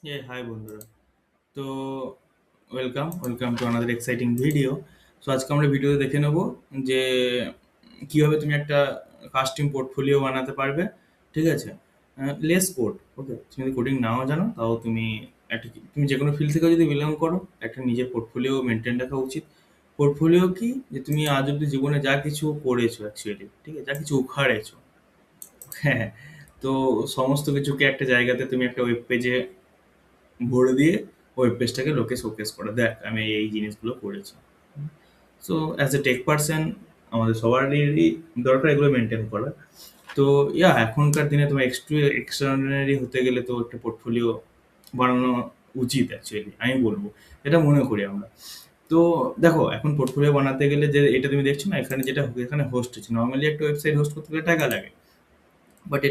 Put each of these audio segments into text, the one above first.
High বন্ধুরা। তো welcome to another exciting video. So আজকে আমরা ভিডিওতে দেখে নেব যে কিভাবে তুমি একটা কাস্টম পোর্টফোলিও বানাতে পারবে। ঠিক আছে? Less code. ওকে, তুমি যদি কোডিং নাও জানো তাও তুমি যে কোনো ফিল্ড থেকে যদি বিলং করো, একটা নিজের পোর্টফোলিও মেনটেন রাখা উচিত। পোর্টফোলিও কি, যে তুমি আজ অব্দি জীবনে যা কিছু করেছো অ্যাকচুয়ালি, ঠিক আছে, যা কিছু উখাড়েছো, হ্যাঁ, তো সমস্ত কিছুকে একটা জায়গাতে তুমি একটা ওয়েব পেজে ভরে দিয়ে ওয়েব পেজটাকে লোকে শোকেস করে, দেখ আমি এই জিনিসগুলো করেছি। So as a tech person আমাদের সবারই দরকার এগুলো মেনটেন করা। তো এখনকার দিনে তোমার একটু এক্সট্রাঅর্ডিনারি হতে গেলে তো একটা পোর্টফোলিও বানানো উচিত অ্যাকচুয়ালি, আমি বলবো, এটা মনে করি আমরা। তো দেখো, এখন পোর্টফোলিও বানাতে গেলে যে এটা তুমি দেখছো না, এখানে যেটা এখানে হোস্ট হচ্ছে, নর্মালি একটা ওয়েবসাইট হোস্ট করতে গেলে টাকা লাগে, বাট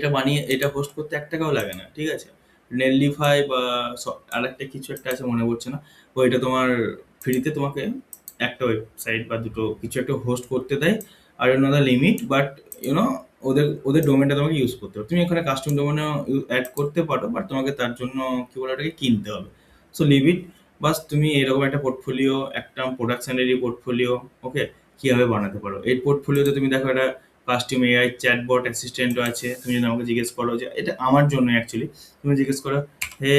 এটা হোস্ট করতে ৳১ লাগে না। ঠিক আছে? নেটলিফাই বা আরেকটা কিছু একটা আছে, মনে পড়ছে না। ওইটা তোমার ফ্রিতে তোমাকে একটা ওয়েবসাইট বা দুটো কিছু একটা হোস্ট করতে দেয়। আর another লিমিট, বাট ইউনো ওদের ডোমেনটা তোমাকে ইউজ করতে হবে। তুমি এখানে কাস্টম ডোমেনও অ্যাড করতে পারো, বাট তোমাকে তার জন্য কি বলে ওটাকে কিনতে হবে। সো লিভ ইট। বাস তুমি এরকম একটা পোর্টফোলিও, একটা প্রোডাকশনারি পোর্টফোলিও, ওকে, কিভাবে বানাতে পারো। এই পোর্টফোলিওতে তুমি দেখো একটা কাস্টম এআই চ্যাটবট অ্যাসিস্ট্যান্টও আছে। তুমি যদি আমাকে জিজ্ঞেস করো, যে এটা আমার জন্য অ্যাকচুয়ালি, তুমি জিজ্ঞেস করো, hey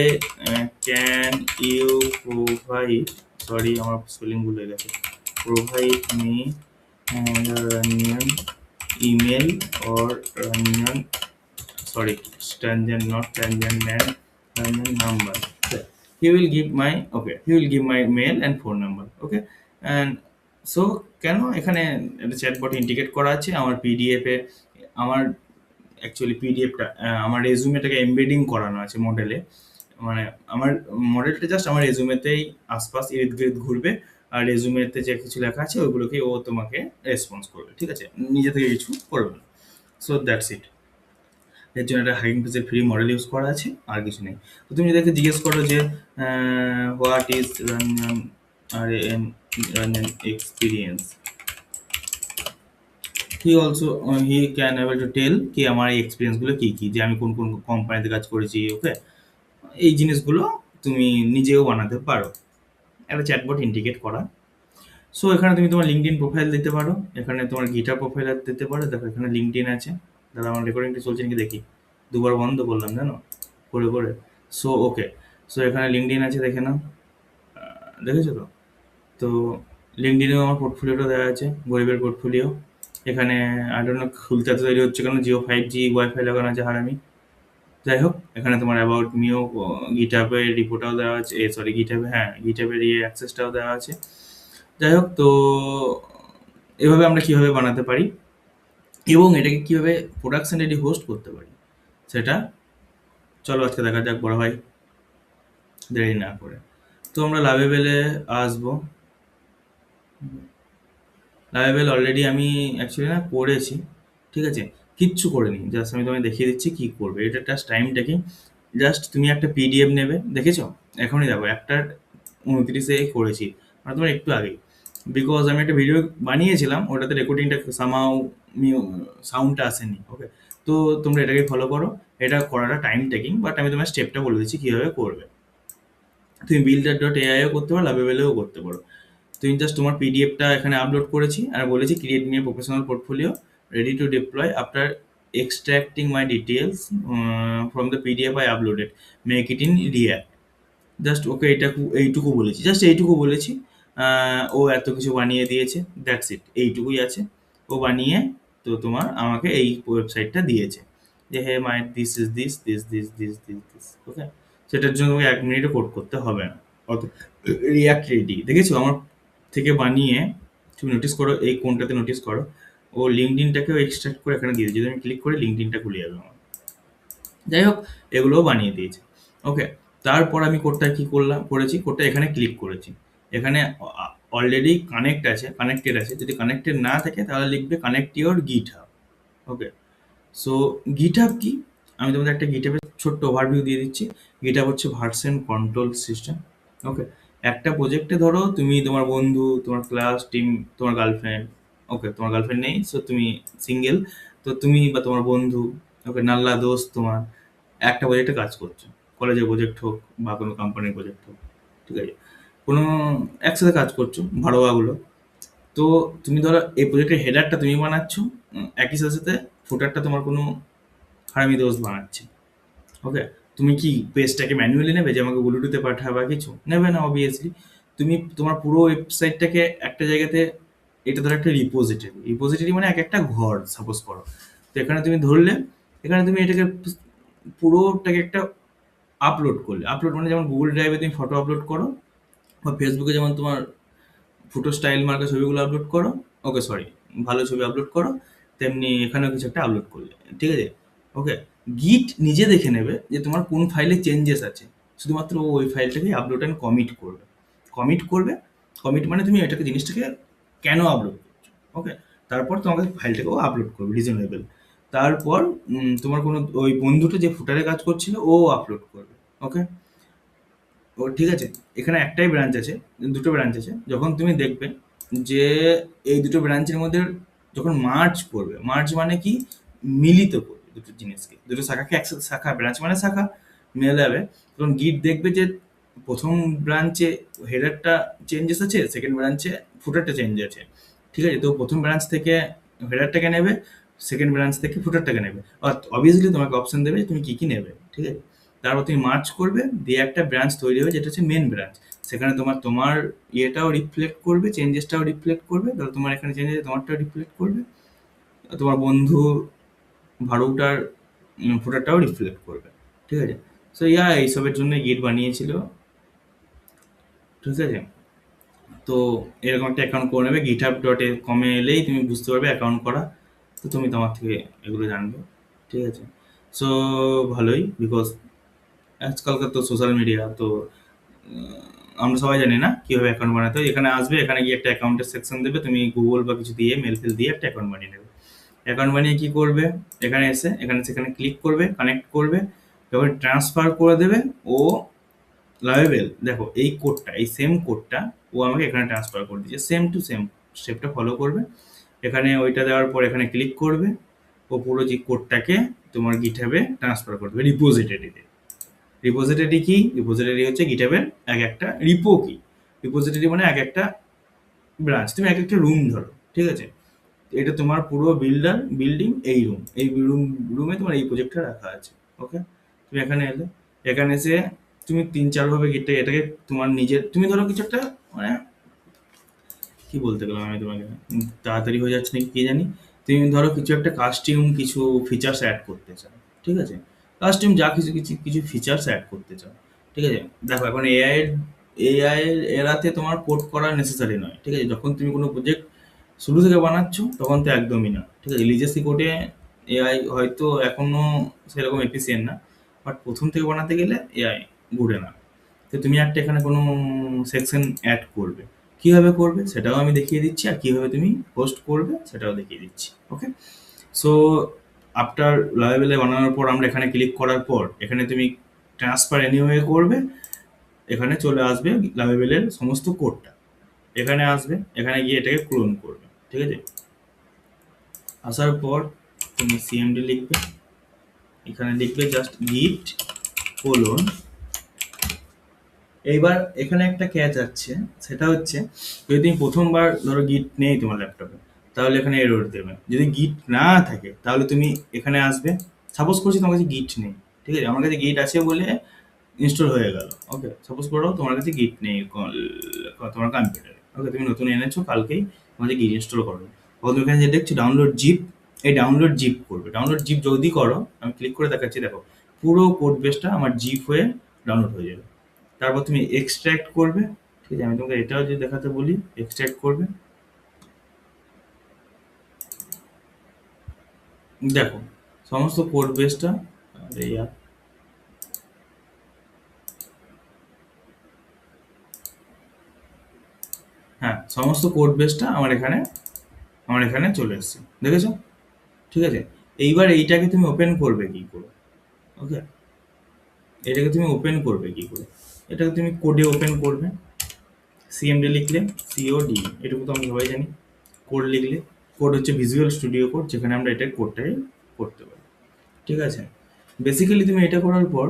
can you provide, sorry আমার স্পেলিং ভুল হয়ে গেছে, প্রোভাইড মি রানিয়ান ইমেল অর রানিয়ান, sorry, tangent, not tangent man, tangent number. Okay. He will give my mail and phone number. Okay. And so কেন এখানে একটা চ্যাটবট ইন্টিগ্রেট করা আছে আমার পিডিএফ এ, আমার অ্যাকচুয়ালি পিডিএফটা, আমার রেজুমেটাকে এমবেডিং করানো আছে মডেলে। মানে আমার মডেলটা জাস্ট আমার রেজুমেতেই আশপাশ ইর্দ গির্দ ঘুরবে, আর রেজুমেতে যে কিছু লেখা আছে ওইগুলোকে ও তোমাকে রেসপন্স করবে। ঠিক আছে? নিজে থেকে কিছু করবে না। So that's it. এর জন্য একটা হাইকিং পেজের ফ্রি মডেল ইউজ করা আছে, আর কিছু নেই। তো তুমি যদি জিজ্ঞেস করো যে হোয়াট ইজ রান আর এন run experience, he can able to tell কি আমার এই এক্সপিরিয়েন্সগুলো কী কী, যে আমি কোন কোন কোম্পানিতে কাজ করেছি। ওকে, এই জিনিসগুলো তুমি নিজেও বানাতে পারো, একটা চ্যাটবট ইন্টিগ্রেট করা। সো এখানে তুমি তোমার লিঙ্কডইন প্রোফাইল দিতে পারো, এখানে তোমার গিটার প্রোফাইল দিতে পারো। দেখো এখানে লিঙ্কডইন আছে। দাদা আমার রেকর্ডিংটা চলছে নাকি দেখি, দুবার বন্ধ করলাম জানো, করে করে। সো ওকে, সো এখানে লিঙ্কডইন আছে, দেখে নাও। দেখেছো তো? তো লিঙ্কডইনেও আমার পোর্টফোলিওটা দেওয়া আছে, গরিবের পোর্টফোলিও। এখানে আই ডোন্ট নো খুলতে এত দেরি হচ্ছে কেন, জিও 5G ওয়াইফাই লাগানো আছে হারামি। যাই হোক, এখানে তোমার অ্যাবাউট মিও, গিটহাবের রিপোর্টটাও দেওয়া আছে, সরি গিটহাবে, হ্যাঁ গিটহাবের ইয়ে অ্যাক্সেসটাও দেওয়া আছে। যাই হোক, তো এভাবে আমরা কিভাবে বানাতে পারি এবং এটাকে কিভাবে প্রোডাকশন রেডি হোস্ট করতে পারি, সেটা চলো আজকে দেখা যাক বড় ভাই, দেরি না করে। তো আমরা লাভেবেলে আসবো। লাভেবেল অলরেডি আমি অ্যাকচুয়ালি না করেছি। ঠিক আছে? কিচ্ছু করিনি, জাস্ট আমি তোমায় দেখিয়ে দিচ্ছি কি করবে। এটা জাস্ট টাইম টেকিং। জাস্ট তুমি একটা পিডিএফ নেবে, দেখেছো? এখনই দেখো, 1:29 করেছি, মানে তোমার একটু আগেই। বিকজ আমি একটা ভিডিও বানিয়েছিলাম, ওটাতে রেকর্ডিংটা সামাও সাউন্ডটা আসেনি। ওকে, তো তোমরা এটাকে ফলো করো। এটা করাটা টাইম টেকিং, বাট আমি তোমার স্টেপটা বলে দিচ্ছি কীভাবে করবে। তুমি builder.ai-ও করতে পারো, লাভেবেলেও করতে পারো। তুমি জাস্ট তোমার পিডিএফটা এখানে আপলোড করেছি আর বলেছি create me a professional portfolio ready to deploy after extracting my details from the PDF I uploaded, make it in react. Just okay এইটুকু বলেছি, জাস্ট এইটুকু বলেছি। ও এত কিছু বানিয়ে দিয়েছে, দ্যাটস ইট, এইটুকুই আছে। ও বানিয়ে তো তোমার আমাকে এই ওয়েবসাইটটা দিয়েছে, যে hey my this is this this this this this this. Okay, সেটার জন্য তোমাকে 1 মিনিটও কোড করতে হবে না। অত রিয়াক্ট রেডি, দেখেছো আমার থেকে বানিয়ে। তুমি নোটিস করো, এই কোনটাতে নোটিস করো, ও লিঙ্কডইনটাকেও এক্সট্রাক্ট করে এখানে দিয়ে দিয়েছে। যদি আমি ক্লিক করি লিঙ্কডইনটা খুলে যাবে আমার। যাই হোক, এগুলোও বানিয়ে দিয়েছে। ওকে, তারপর আমি কোডটা কি করলাম, করেছি কোডটা এখানে ক্লিক করেছি। এখানে অলরেডি কানেক্টেড আছে। যদি কানেক্টেড না থাকে তাহলে লিখবে connect your GitHub. Okay, so GitHub কি, আমি তোমাদের একটা গিটহাবের ছোট্ট ওভারভিউ দিয়ে দিচ্ছি। গিটহাব হচ্ছে ভার্সন কন্ট্রোল সিস্টেম। ওকে, একটা প্রজেক্টে ধরো তুমি, তোমার বন্ধু, তোমার ক্লাস টিম, তোমার গার্লফ্রেন্ড, ওকে তোমার গার্লফ্রেন্ড নেই, সো তুমি সিঙ্গেল, তো তুমি বা তোমার বন্ধু, ওকে নাল্লা দোস্ত তোমার একটা প্রজেক্টে কাজ করছো। কলেজের প্রজেক্ট হোক বা কোনো কোম্পানির প্রজেক্ট হোক, ঠিক আছে, কোনো একসাথে কাজ করছো ভাড়োয়াগুলো। তো তুমি ধরো এই প্রজেক্টের হেডারটা তুমি বানাচ্ছ, একই সাথে সাথে ফুটারটা তোমার কোনো হারামি দোস্ত বানাচ্ছে। ওকে, তুমি কি পেজটাকে ম্যানুয়ালি নেবে যে আমাকে ব্লুটুথে পাঠাবে বা কিছু নেবে না অবভিয়াসলি। তুমি তোমার পুরো ওয়েবসাইটটাকে একটা জায়গাতে, এটা ধরো একটা রিপোজিটরি, রিপোজিটরি মানে এক একটা ঘর সাপোজ করো। তো এখানে তুমি ধরলে, এখানে তুমি এটাকে পুরোটাকে একটা আপলোড করলে, আপলোড মানে যেমন গুগল ড্রাইভে তুমি ফটো আপলোড করো বা ফেসবুকে যেমন তোমার ফটো স্টাইল মার্কা ছবিগুলো আপলোড করো, ওকে সরি, ভালো ছবি আপলোড করো, তেমনি এখানেও কিছু একটা আপলোড করলে, ঠিক আছে। ওকে, গিট নিজে দেখে নেবে যে তোমার কোন ফাইলে চেঞ্জেস আছে, শুধুমাত্র ওই ফাইলটাকে আপলোড অ্যান্ড কমিট করবে। কমিট করবে, কমিট মানে তুমি এটাকে জিনিসটাকে কেন আপলোড করছো, ওকে। তারপর তোমাকে ফাইলটাকেও আপলোড করবে রিজনেবল। তারপর তোমার কোনো ওই বন্ধুটা যে ফুটারে কাজ করছিল ও আপলোড করবে, ওকে। ও ঠিক আছে, এখানে একটাই ব্রাঞ্চ আছে, দুটো ব্রাঞ্চ আছে। যখন তুমি দেখবে যে এই দুটো ব্রাঞ্চের মধ্যে যখন মার্জ করবে, মার্জ মানে কি, মিলিত করবে দুটো জিনিসকে, দুটো শাখাকে একসাথে, শাখা ব্রাঞ্চ মানে শাখা মেলাবে, তখন গিট দেখবে যে প্রথম ব্রাঞ্চে হেডারটা চেঞ্জেস আছে, সেকেন্ড ব্রাঞ্চে ফুটারটা চেঞ্জ আছে, ঠিক আছে। তো প্রথম ব্রাঞ্চ থেকে হেডারটাকে নেবে, সেকেন্ড ব্রাঞ্চ থেকে ফুটারটাকে নেবে, অবভিয়াসলি তোমাকে অপশন দেবে যে তুমি কি কি নেবে, ঠিক আছে। তারপর তুমি মার্চ করবে, দিয়ে একটা ব্রাঞ্চ তৈরি হবে যেটা হচ্ছে মেন ব্রাঞ্চ। সেখানে তোমার তোমার ইয়েটাও রিফ্লেক্ট করবে, চেঞ্জেসটাও রিফ্লেক্ট করবে, ধরো তোমার এখানে চেঞ্জ আছে তোমারটাও রিফ্লেক্ট করবে, তোমার বন্ধু ভাড়ুটার ফটোটাও রিফ্লেক্ট করবে, ঠিক আছে। সো এইসবের জন্য গিট বানিয়েছিল, ঠিক আছে। তো এরকম একটা অ্যাকাউন্ট করে নেবে, github.com-এ এলেই তুমি বুঝতে পারবে অ্যাকাউন্ট করা। তো তুমি তোমার থেকে এগুলো জানবে, ঠিক আছে। সো ভালোই, বিকজ আজকালকার তো সোশ্যাল মিডিয়া তো আমরা সবাই জানি না কিভাবে অ্যাকাউন্ট বানাতে হয়। এখানে আসবে, এখানে গিয়ে একটা অ্যাকাউন্টের সেকশন দেবে, তুমি গুগল বা কিছু দিয়ে মেল ফেল দিয়ে একটা অ্যাকাউন্ট বানিয়ে নেবে। অ্যাকাউন্ট বানিয়ে কি করবে, এখানে এসে এখানে সেখানে ক্লিক করবে, কানেক্ট করবে, যখন ট্রান্সফার করে দেবে ও লাভেবেল, দেখো এই কোডটা, এই সেম কোডটা ও আমাকে এখানে ট্রান্সফার করে দিচ্ছে, সেম টু সেম স্টেপটা ফলো করবে। এখানে ওইটা দেওয়ার পর এখানে ক্লিক করবে, ও পুরো যে কোডটাকে তোমার গিটহাবে ট্রান্সফার করে দেবে রিপোজিটরিতে। রিপোজিটরি কি, রিপোজিটরি হচ্ছে গিটহাবের এক একটা রিপো কি। রিপোজিটরি মানে এক একটা ব্রাঞ্চ, তুমি এক একটা রুম ধরো, ঠিক আছে। এটা তোমার পুরো বিল্ডিং, এই রুম, এই রুমে তোমার এই প্রজেক্টটা রাখা আছে, ওকে। তুমি এখানে এলে, এখানে এসে তুমি ৩-৪ ভাবে গিটটা, এটাকে তোমার নিজের, তুমি ধরো কিছু একটা মানে কি বলতে গেলাম আমি তোমাকে, তাড়াতাড়ি হয়ে যাচ্ছে নাকি কি জানি। তুমি ধরো কিছু একটা কাস্টিউম, কিছু ফিচার্স অ্যাড করতে চাও, ঠিক আছে। কাস্টিউম যা কিছু কিছু কিছু ফিচার্স অ্যাড করতে চাও, ঠিক আছে। দেখো এখন এআই এর এরাতে তোমার কোড করা নেসেসারি নয়, ঠিক আছে। যখন তুমি কোনো প্রজেক্ট শুরু থেকে বানাচ্ছ তখন তো একদমই না, ঠিক আছে। লিজেসি কোডে এআই হয়তো এখনো সেরকম এফিসিয়েন্ট না, বাট প্রথম থেকে বানাতে গেলে এআই ঘুরে না। তো তুমি একটা এখানে কোনো সেকশন অ্যাড করবে, কিভাবে করবে সেটাও আমি দেখিয়ে দিচ্ছি, আর কিভাবে তুমি পোস্ট করবে সেটাও দেখিয়ে দিচ্ছি, ওকে। সো আফটার লাভেলে বানানোর পর আমরা এখানে ক্লিক করার পর এখানে তুমি ট্রান্সফার এনিওয়ে করবে, এখানে চলে আসবে লাভেলের সমস্ত কোডটা, এখানে আসবে, এখানে গিয়ে এটাকে ক্লোন করবে, ঠিক আছে। আসার পর তুমি সিএমডি লিখবে, এখানে লিখবে জাস্ট গিট কোলন। এইবার এখানে একটা ক্যাচ আছে, সেটা হচ্ছে যদি তুমি প্রথমবার ধরো গিট নেই তোমার ল্যাপটপে, তাহলে এখানে এরর দেবে। যদি গিট না থাকে তাহলে তুমি এখানে আসবে, সাপোজ করছি তোমার কাছে গিট নেই, ঠিক আছে, আমার কাছে গিট আছে বলে ইনস্টল হয়ে গেল, ওকে। সাপোজ করো তোমার কাছে গিট নেই তোমার কম্পিউটারে, ওকে, তুমি নতুন এনেছো কালকেই, তোমার গিট ইনস্টল করো। তখন তুমি এখানে যে দেখছো ডাউনলোড জিপ, এই ডাউনলোড জিপ করবে। ডাউনলোড জিপ যদি করো, আমি ক্লিক করে দেখাচ্ছি, দেখো পুরো কোড বেসটা আমার জিপ হয়ে ডাউনলোড হয়ে যাবে। তারপর তুমি এক্সট্রাক্ট করবে, ঠিক আছে। আমি তোমাকে এটাও যদি দেখাতে বলি, এক্সট্রাক্ট করবে, দেখো সমস্ত কোড বেসটা, আরে ইয়ার, হ্যাঁ সমস্ত কোড বেসটা আমার এখানে চলে এসছে, দেখেছো, ঠিক আছে। এইবার এইটাকে তুমি ওপেন করবে কি করে, ওকে, এটাকে তুমি ওপেন করবে কি করে, এটাকে তুমি কোডে ওপেন করবে, সিএমডি লিখলে, সিওডি, এটুকু তো আমরা সবাই জানি। কোড লিখলে, কোড হচ্ছে ভিজুয়াল স্টুডিও কোড, যেখানে আমরা এটা কোডটাই করতে পারি, ঠিক আছে। বেসিক্যালি তুমি এটা করার পর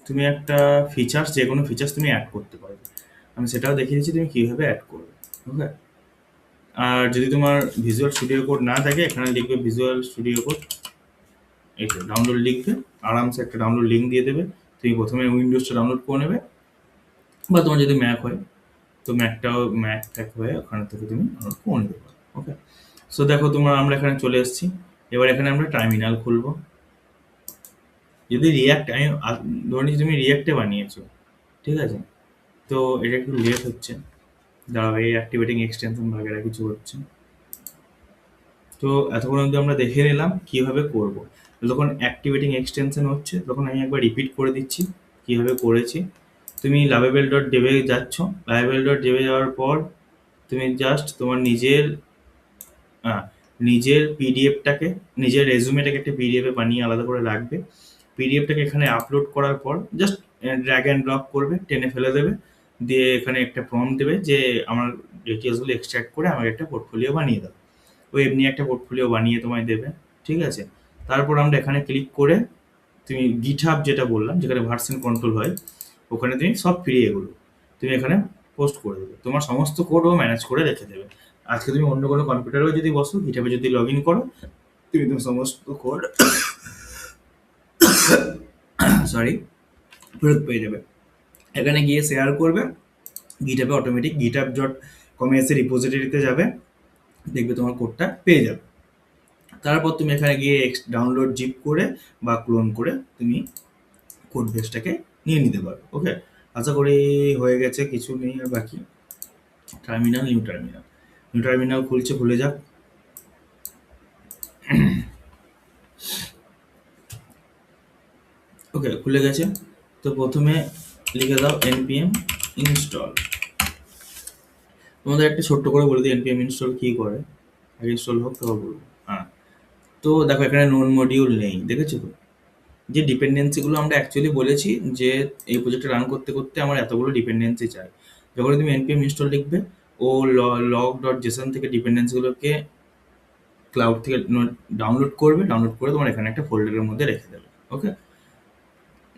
তুমি একটা ফিচার্স, যে কোনো ফিচার্স তুমি অ্যাড করতে পারবে। আমি সেটাও দেখিয়ে দিচ্ছি তুমি কীভাবে অ্যাড করবে। ওকে, আর যদি তোমার ভিজুয়াল স্টুডিও কোড না থাকে, এখানে লিখবে ভিজুয়াল স্টুডিও কোড, এই তো ডাউনলোড লিখবে, আরামসে একটা ডাউনলোড লিঙ্ক দিয়ে দেবে। তুমি প্রথমে উইন্ডোজটা ডাউনলোড করে নেবে, বা তোমার যদি ম্যাক হয় তো ম্যাক ট্যাক হয়ে ওখানে থেকে তুমি ডাউনলোড করে নিতে পারো। ওকে, সো দেখো আমরা এখানে চলে এসেছি। এবার এখানে আমরা টার্মিনাল খুলবো। যদি রিয়াক্ট, আমি ধরে নিচ্ছি তুমি রিয়াক্টে বানিয়েছো, ঠিক আছে, তো এটা একটু লেট হচ্ছে, দাঁড়াও, এই অ্যাক্টিভেটিং এক্সটেনশন বাগেরা কিছু হচ্ছে। তো এতক্ষণ অবধি আমরা দেখে নিলাম কীভাবে করবো। যখন অ্যাক্টিভেটিং এক্সটেনশন হচ্ছে তখন আমি একবার রিপিট করে দিচ্ছি কীভাবে করেছি। তুমি lovable.dev এ যাচ্ছ, lovable.dev এ যাওয়ার পর তুমি জাস্ট তোমার নিজের পিডিএফটাকে, নিজের রেজুমেটাকে একটা পিডিএফে বানিয়ে আলাদা করে রাখবে। পিডিএফটাকে এখানে আপলোড করার পর জাস্ট ড্র্যাগ অ্যান্ড ড্রপ করবে, টেনে ফেলে দেবে, দিয়ে এখানে একটা প্রম্পট দেবে যে আমার ডিটেলসগুলো এক্সট্র্যাক্ট করে আমাকে একটা পোর্টফোলিও বানিয়ে দাও। ও এমনি একটা পোর্টফোলিও বানিয়ে তোমায় দেবে, ঠিক আছে। তারপর আমরা এখানে ক্লিক করে তুমি গিটহাব যেটা বললাম, যেখানে ভার্সন কন্ট্রোল হয়, ওখানে তুমি সব ফ্রি এগুলো তুমি এখানে পোস্ট করে দেবে। তোমার সমস্ত কোডও ম্যানেজ করে রেখে দেবে। আজকে তুমি অন্য কোনো কম্পিউটারেও যদি বসো, গিটহাবে যদি লগ ইন করো, তুমি তোমার সমস্ত কোড সরি ফেরত পেয়ে যাবে। এখানে গিয়ে শেয়ার করবে, গিটহাবে অটোমেটিক github.com এসে রিপোজিটরিতে যাবে, দেখবে তোমার কোডটা পেয়ে যাবে। তারপর তুমি এখানে গিয়ে ডাউনলোড জিপ করে বা ক্লোন করে তুমি কোড বেসটাকে নিয়ে নিতে পারো। ওকে, আশা করি হয়ে গেছে, কিছু নেই আর বাকি। নিউ টার্মিনাল খুলছে, খুলে যাক। ওকে, খুলে গেছে। তো প্রথমে লিখে দাও npm install। তোমাদের একটা ছোট্ট করে বলে দিই npm install কী করে, আগে ইনস্টল হোক তারপর বলবো। হ্যাঁ, তো দেখো এখানে নোন মডিউল নেই, দেখেছো তো? যে ডিপেন্ডেন্সিগুলো আমরা অ্যাকচুয়ালি বলেছি যে এই প্রজেক্টটা রান করতে করতে আমার এতগুলো ডিপেন্ডেন্সি চাই। যখন তুমি npm install লিখবে, ও log.json থেকে ডিপেন্ডেন্সিগুলোকে ক্লাউড থেকে ডাউনলোড করবে, ডাউনলোড করে তোমার এখানে একটা ফোল্ডারের মধ্যে রেখে দেবে। ওকে,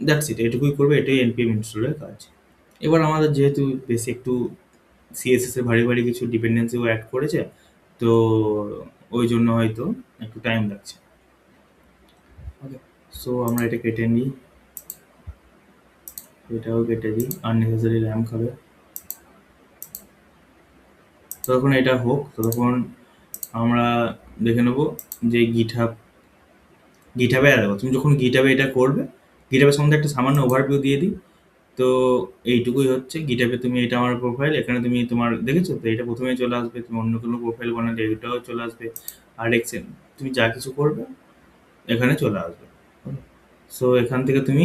দ্যাটস ইট, এটুকুই করবে, এটাই npm ইনস্টলের কাজ। এবার আমাদের যেহেতু বেশি একটু সিএসএস এর ভারী ভারী কিছু ডিপেন্ডেন্সিও অ্যাড করেছে, তো ওই জন্য হয়তো একটু টাইম লাগছে। ওকে, সো আমরা এটা কেটে নিই, এটাও কেটে দিই, আননেসেসারি র্যাম খাবে। ততক্ষণ এটা হোক, ততক্ষণ আমরা দেখে নেবো যে গিটহাবে দেখো, তুমি যখন গিটহাবে এটা করবে, গিটহাবের সম্বন্ধে একটা সামান্য ওভারভিউ দিয়ে দিই। তো এইটুকুই হচ্ছে গিটহাবে, তুমি এটা আমার প্রোফাইল, এখানে তুমি তোমার দেখেছো তো, এটা প্রথমেই চলে আসবে। তুমি অন্য কোনো প্রোফাইল বানালে এটাও চলে আসবে, আর তুমি যা কিছু করবে এখানে চলে আসবে। সো এখান থেকে তুমি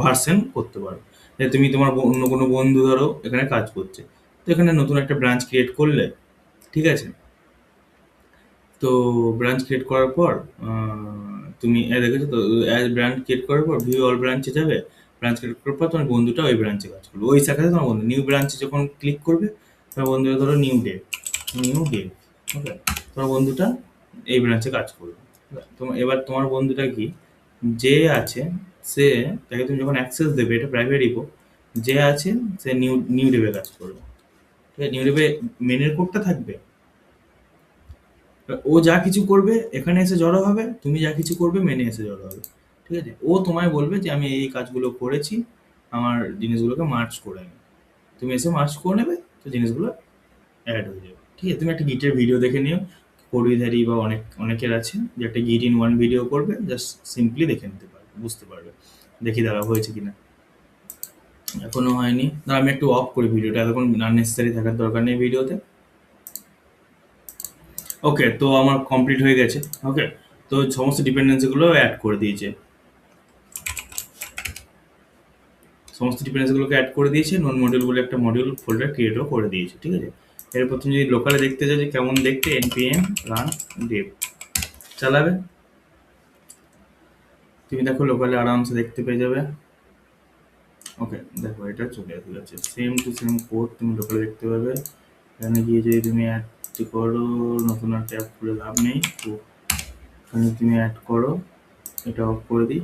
ভার্সন করতে পারো। তুমি তোমার অন্য কোনো বন্ধু ধরো এখানে কাজ করছে, তো এখানে নতুন একটা ব্রাঞ্চ ক্রিয়েট করলে, ঠিক আছে। তো ব্রাঞ্চ ক্রিয়েট করার পর তুমি দেখেছো তো, ব্রাঞ্চ ক্রিয়েট করার পর ভিউ অল ব্রাঞ্চে যাবে। ব্রাঞ্চ ক্রিয়েট করার পর তোমার বন্ধুটা ওই ব্রাঞ্চে কাজ করবে, ওই শাখাতে তোমার বন্ধু নিউ ব্রাঞ্চে যখন ক্লিক করবে, তোমার বন্ধুটা ধরো নিউ ডেভ। ওকে, তোমার বন্ধুটা এই ব্রাঞ্চে কাজ করবে। এবার তোমার বন্ধুটা কি, যে আছে সে, তাকে তুমি যখন অ্যাক্সেস দেবে, এটা প্রাইভেট রিপো, যে আছে সে নিউ ডেভে কাজ করবে। ঠিক আছে, নিউ ডেভে মেনের কোডটা থাকবে, ও যা কিছু করবে এখানে এসে জড়ো হবে, তুমি যা কিছু করবে মেনে এসে জড়ো হবে। ঠিক আছে, ও তোমায় বলবে যে আমি এই কাজগুলো করেছি, আমার জিনিসগুলোকে মার্চ করে নে। তুমি এসে মার্চ করে নেবে, তো জিনিসগুলো অ্যাড হয়ে যাবে। ঠিক আছে, তুমি একটা গিটের ভিডিও দেখে নিও, কোডউইথারি বা অনেকের আছে যে একটা গিট ইন ওয়ান ভিডিও করবে, জাস্ট সিম্পলি দেখে নিতে পারবে, বুঝতে পারবে। দেখি দাঁড়া হয়েছে কিনা, এখনো হয়নি। দাঁড়া আমি একটু অফ করি ভিডিওটা, এতক্ষণ আননেসেসারি থাকার দরকার নেই ভিডিওতে। ওকে, তো আমার কমপ্লিট হয়ে গেছে। ওকে, তো সমস্ত ডিপেন্ডেন্সিগুলো অ্যাড করে দিয়েছে, অ্যাড করে দিয়েছে। নন মডিউল বলে একটা মডিউল ফোল্ডার ক্রিয়েটও করে দিয়েছে। ঠিক আছে, এরপর তুমি যদি লোকালে দেখতে চাও যে কেমন দেখতে, npm run dev চালাবে, তুমি দেখো লোকালে আরামসে দেখতে পেয়ে যাবে। ওকে, দেখো এটা চলে গেছে, সেম টু সেম কোড তুমি লোকালে দেখতে পাবে। এখানে গিয়ে যদি তুমি অ্যাড করো, নতুন একটা অ্যাপ খুলে লাভ নেই, তো এখানে তুমি অ্যাড করো, এটা অফ করে দিই।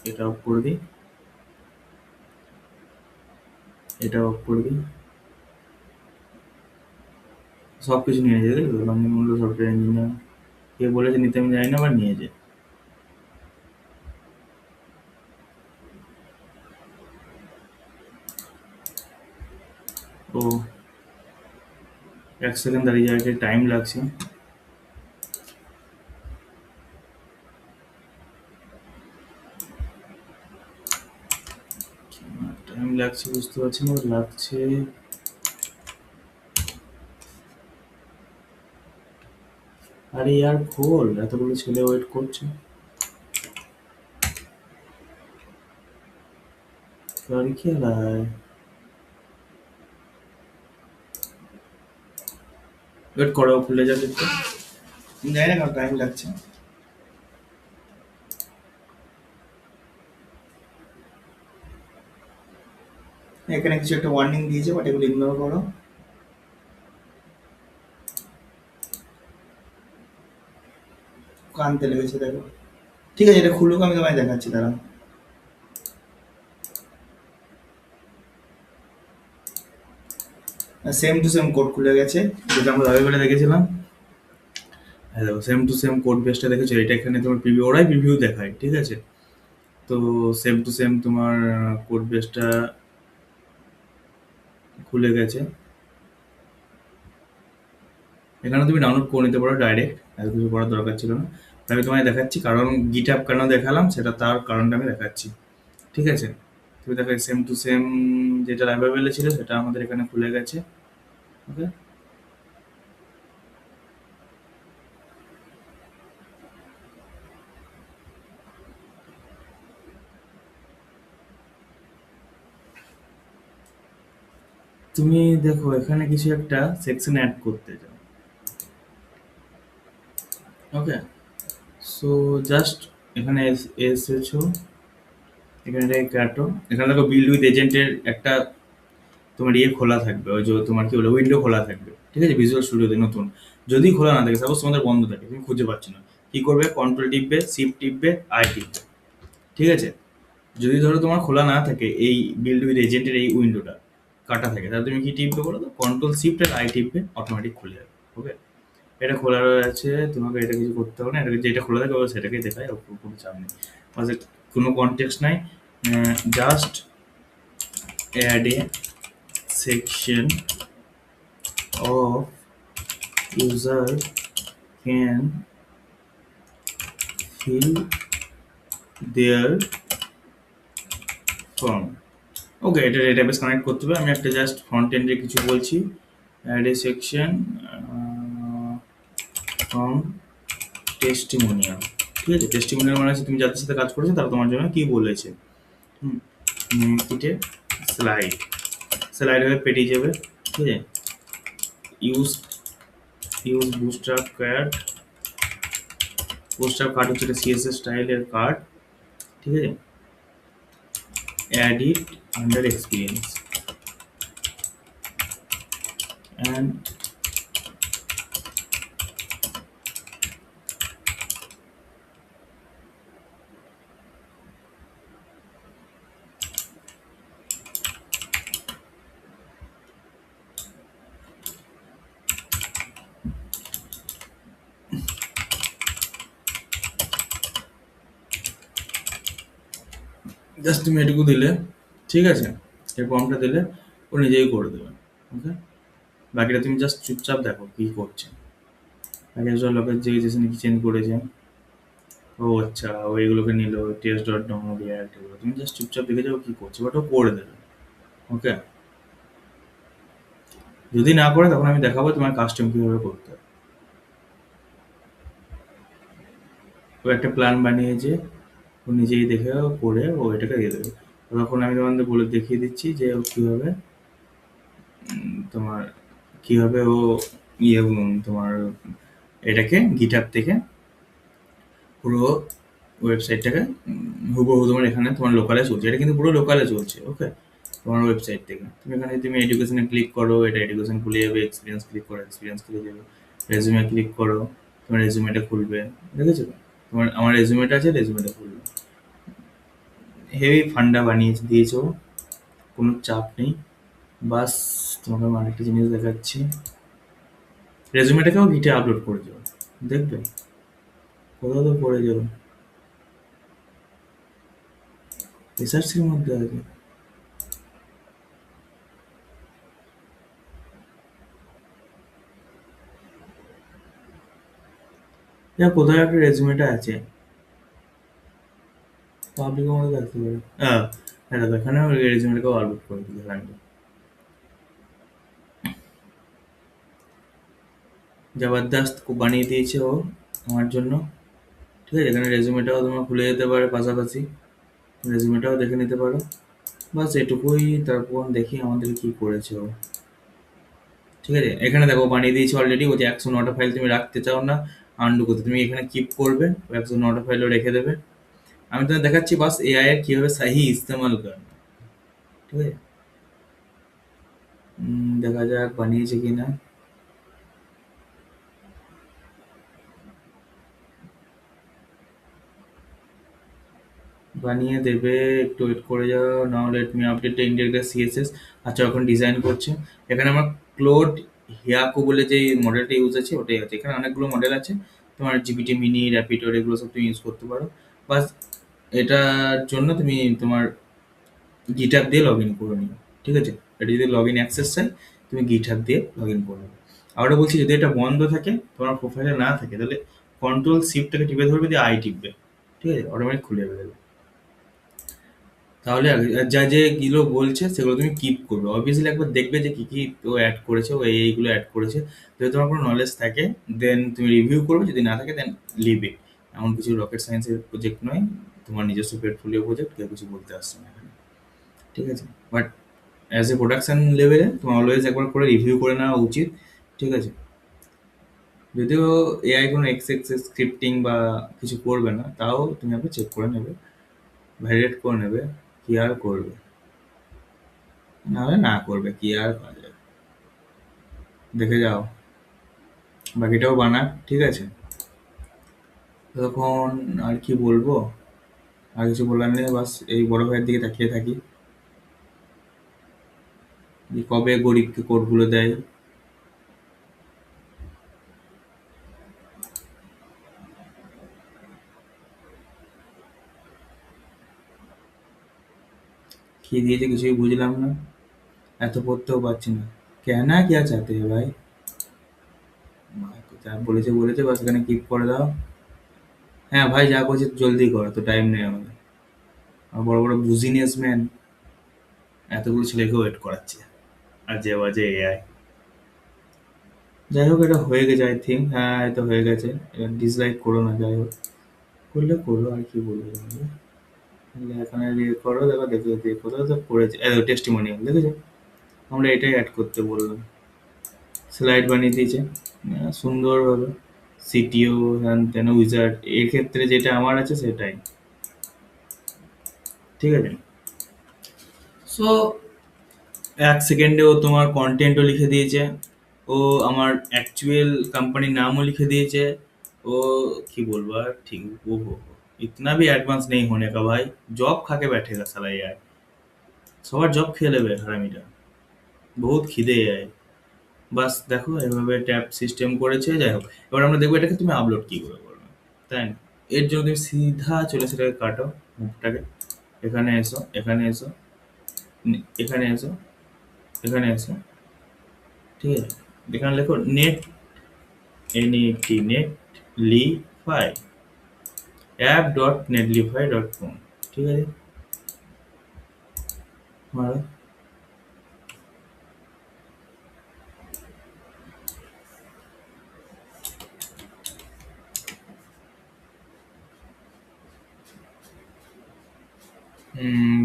এটা অফ করে দিই, এটা অফ করে দিই, সব কিছু নিয়ে যায়। দেখো রঞ্জন মন্ডল সফটওয়্যার ইঞ্জিনিয়ার, কে বলেছে নিতে আমি জানি না, আবার নিয়ে যায়। ও 1 সেকেন্ড দাঁড়িয়ে যায়, টাইম লাগছে। টাইম লাগছে বুঝতে পারছি না, লাগছে। আরে ইয়ার খোল, এতগুলো ছেলে ওয়েট করছে। গাড়ি খেলায় ওয়েট করো, খুলে যাবে তো, জানি না কেন টাইম লাগছে। এখানে কিছু একটা ওয়ার্নিং দিয়েছে, বাট এগুলো ইগনোর করো। কানতে লেগেছে দেখো। ঠিক আছে, এটা খুলুক, আমি তোমায় দেখাচ্ছি, দাঁড়া। সেম টু সেম কোড খুলে গেছে, যেটা আমরা দাবি করে দেখেছিলাম। হ্যাঁ দেখো, সেম টু সেম কোড বেসটা দেখেছো, এটা এখানে তোমার প্রিভিউ, ওরাই প্রিভিউ দেখায়, ঠিক আছে। তো সেম টু সেম তোমার কোড বেসটা খুলে গেছে। এখানে তুমি ডাউনলোড করে নিতে পারো ডাইরেক্ট, এত কিছু করার দরকার ছিল না। আমি তোমায় দেখাচ্ছি, কারণ গিটহাব কেন দেখালাম সেটা, তার কারণটা আমি দেখাচ্ছি, ঠিক আছে। তুমি দেখো সেম টু সেম যেটা অ্যাভেলেবেল ছিল সেটা আমাদের এখানে খুলে গেছে। ওকে, তুমি দেখো এখানে কিছু একটা সেকশন অ্যাড করতে চাও। ওকে, সো জাস্ট এখানে এসেছো, এখানে এটাকে কাটো। এখানে দেখো বিল্ড উইথ এজেন্টের একটা তোমার ইয়ে খোলা থাকবে, ওই যে তোমার কি বলে উইন্ডো খোলা থাকবে, ঠিক আছে, ভিজুয়াল স্টুডিওতে নতুন। যদি খোলা না থাকে, সাপোজ তোমাদের বন্ধ থাকে, তুমি খুঁজে পাচ্ছ না, কি করবে? কন্ট্রোল টিপবে, শিফট টিপবে, আই টিপবে, ঠিক আছে। যদি ধরো তোমার খোলা না থাকে এই বিল্ড উইথ এজেন্টের এই উইন্ডোটা কাটা থাকে, তাহলে তুমি কি টিপবে বলো তো? কন্ট্রোল শিফট আর আই টিপবে, অটোমেটিক খুলে যাবে। ওকে, এটা খোলা রয়েছে, তোমাকে এটা কিছু করতে হবে না, এটা যেটা খোলা থাকে সেটাকে দেখায়, ওর কোনো চাপ নেই, মানে কোনো কনটেক্সট নাই। Just add a section of user can fill their form. Okay, এটা ডেটাবেস কানেক্ট করতে হবে। আমি একটা জাস্ট ফ্রন্ট এন্ডে কিছু বলছি, add a section from testimonial, ঠিক আছে। টেস্টিমোনিয়াল মানে হচ্ছে তুমি যাদের সাথে কাজ করেছো তারা তোমার জন্য কি বলেছে। হুম, কিটে স্লাইড, স্লাইড হয়ে পেরিয়ে যাবে, ঠিক আছে। ইউজ ইউজ বুস্ট্র্যাপ কার্ড, বুস্ট্র্যাপ কার্ড হচ্ছে একটা সিএসএস স্টাইলের কার্ড, ঠিক আছে। add it under experience and just তুমি এটুকু দিলে, ঠিক আছে, এই ফর্মটা দিলে ও নিজেই করে দেবে। ওকে, বাকিটা তুমি জাস্ট চুপচাপ দেখো কি করছে। আগে সব লোকের যে কি চেঞ্জ করেছে, ও আচ্ছা ও এগুলোকে নিল, টেস্ট ডট ডাউনলোড রিয়াক্ট, এগুলো তুমি জাস্ট চুপচাপ দেখে যাও কি করছে, বাট ও করে দেবে। ওকে, যদি না করে তখন আমি দেখাবো তোমার কাস্টম কিভাবে করতে হবে। ও একটা প্ল্যান বানিয়েছে, ও নিজেই দেখে ও করে ও এটাকে দিয়ে দেবে। তখন আমি তোমাদের বলে দেখিয়ে দিচ্ছি যে ও কীভাবে তোমার কিভাবে ও তোমার এটাকে গিটহাব থেকে পুরো ওয়েবসাইটটাকে হুবহু তোমার এখানে তোমার লোকালে চলছে, এটা কিন্তু পুরো লোকালে চলছে। ওকে, তোমার ওয়েবসাইট থেকে তুমি এখানে তুমি এডুকেশনে ক্লিক করো, এটা এডুকেশন খুলে যাবে, এক্সপিরিয়েন্স ক্লিক করো, এক্সপিরিয়েন্স খুলে যাবে, রেজুমে ক্লিক করো, তোমার রেজুমেটা খুলবে, দেখেছো? তোমার আমার রেজুমেটা আছে, রেজুমেটা খুলবে। হেভি ফান্ডা বানিয়ে দিয়েছে ও, কোনো চাপ নেই। বাস তোমাকে আমি আরেকটা জিনিস দেখাচ্ছি, রেজুমেটাকেও গিটে আপলোড করে দেবো, দেখবে কোথাও তো পড়ে যাবে, রিসার্চের মধ্যে আছে। কোথায় একটা রেজুমেটা আছে, পাবলিকের মধ্যে থাকতে পারে। এটা তো এখানে রেজুমেটাকেও আপলোড করে দিতে লাগবে। জবরদস্ত বানিয়ে দিয়েছে ও আমার জন্য। ঠিক আছে, এখানে রেজুমেটাও তোমার খুলে যেতে পারে, পাশাপাশি রেজুমেটাও দেখে নিতে পারো। বাস এটুকুই, তারপর দেখি আমাদের কি করেছে ও। ঠিক আছে, এখানে দেখো বানিয়ে দিয়েছি অলরেডি। ওই যে 109টা ফাইল তুমি রাখতে চাও না আন্ডু করতে, তুমি এখানে কিপ করবে, 109টা ফাইলও রেখে দেবে। আমি তোমাকে দেখাচ্ছি বাস এআই এর কিভাবে সাহি ইস্তেমাল করবে। ঠিক আছে, দেখা যাক বানিয়েছে কিনা। বানিয়ে দেবে, একটু ওয়েট করে যাও। Now let me update the India CSS. আচ্ছা, এখন ডিজাইন করছে। এখানে আমার ক্লোড হিয়াকো বলে যে মডেলটা ইউজ আছে ওটাই আছে। এখানে অনেকগুলো মডেল আছে, তোমার জিপিটি মিনি, র্যাপিডর এগুলো সব তুমি ইউজ করতে পারো। বাস এটার জন্য তুমি তোমার গিটহাব দিয়ে লগ ইন করে নিও। ঠিক আছে, এটা যদি লগ ইন অ্যাক্সেস চাই তুমি গিটহাব দিয়ে লগ ইন করে নেবে। আবারও বলছি, যদি এটা বন্ধ থাকে, তোমার প্রোফাইলে না থাকে, তাহলে কন্ট্রোল শিফটটাকে টিপে ধরবে, দিয়ে আই টিপবে। ঠিক আছে, অটোমেটিক খুলে যাবে। তাহলে যা যেগুলো বলছে সেগুলো তুমি কিপ করবে। অবভিয়াসলি একবার দেখবে যে কি কি ও অ্যাড করেছে, ও এইগুলো অ্যাড করেছে। যদি তোমার কোনো নলেজ থাকে দেন তুমি রিভিউ করবে, যদি না থাকে দেন লিভ ইট। এমন কিছু রকেট সায়েন্সের প্রজেক্ট নয়, তোমার নিজস্ব পোর্টফোলিও প্রজেক্ট, কেউ কিছু বলতে আসছে না এখানে। ঠিক আছে, বাট অ্যাজ এ প্রোডাকশন লেভেলে তোমার অলওয়েজ একবার করে রিভিউ করে নেওয়া উচিত। ঠিক আছে, যদিও এআই কোনো এক্স স্ক্রিপ্টিং বা কিছু করবে না, তাও তুমি একবার চেক করে নেবে, ভ্যালিডেট করে নেবে, কি আর করবে, নাহলে না করবে, কি আর করা যাবে। দেখে যাও, বাকিটাও বানাক। ঠিক আছে, তখন আর কি বলবো, আর কিছু বলার নেই। বাস এই বড় ভাইয়ের দিকে তাকিয়ে থাকি, যে কবে গরিবকে কোডগুলো দেয়। কি দিয়েছে কিছুই বুঝলাম না, এত পড়তেও পারছি না। কেনা क्या चाहते हैं ভাই, যা বলেছে বলেছে, বাস এখানে কিপ করে দাও। হ্যাঁ ভাই, যা করছে জলদি করো, তো টাইম নেই আমাদের। আর বড় বড় বুজিনিয়াস ম্যান এতগুলো ছেলেকে ওয়েট করাচ্ছে, আর যে বাজে এআই। যাই হোক, এটা হয়ে গেছে আই থিঙ্ক, হ্যাঁ এটা হয়ে গেছে। ডিসলাইক করো না, যাই হোক করলে করো, আর কি বলবো তোমাকে। তাহলে এখানে দিয়ে করো, দেখো দেখো দিয়ে কোথাও তো করেছে, টেস্টিমোনিয়াল দেখেছো, আমরা এটাই অ্যাড করতে বললাম। স্লাইড বানিয়ে দিয়েছে সুন্দরভাবে, সিটিও হ্যান তেন উইজার্ড। এর ক্ষেত্রে যেটা আমার আছে সেটাই। ঠিক আছে, সো 1 সেকেন্ডে ও তোমার কন্টেন্টও লিখে দিয়েছে, ও আমার অ্যাকচুয়াল কোম্পানির নামও লিখে দিয়েছে। ও কি বলবো আর, ঠিক ও हो इतना भी एडवांस नहीं होने का भाई, जॉब खा के बैठेगा साला यार, সবার জব খেয়ে নেবে হারামিটা, বহুত খিদে যায়। বাস দেখো এভাবে ট্যাব সিস্টেম করেছে। যাই হোক, এবার আমরা দেখবো এটাকে তুমি আপলোড কি করে করবে, তাই না? এর জন্য তুমি সিধা চলে সেটাকে কাটো, মুখটাকে, এখানে এসো, এখানে এসো, এখানে এসো, এখানে এসো। ঠিক আছে, এখানে লেখো net, N E T, Netlify, app dot Netlify dot com. ঠিক আছে, মারো।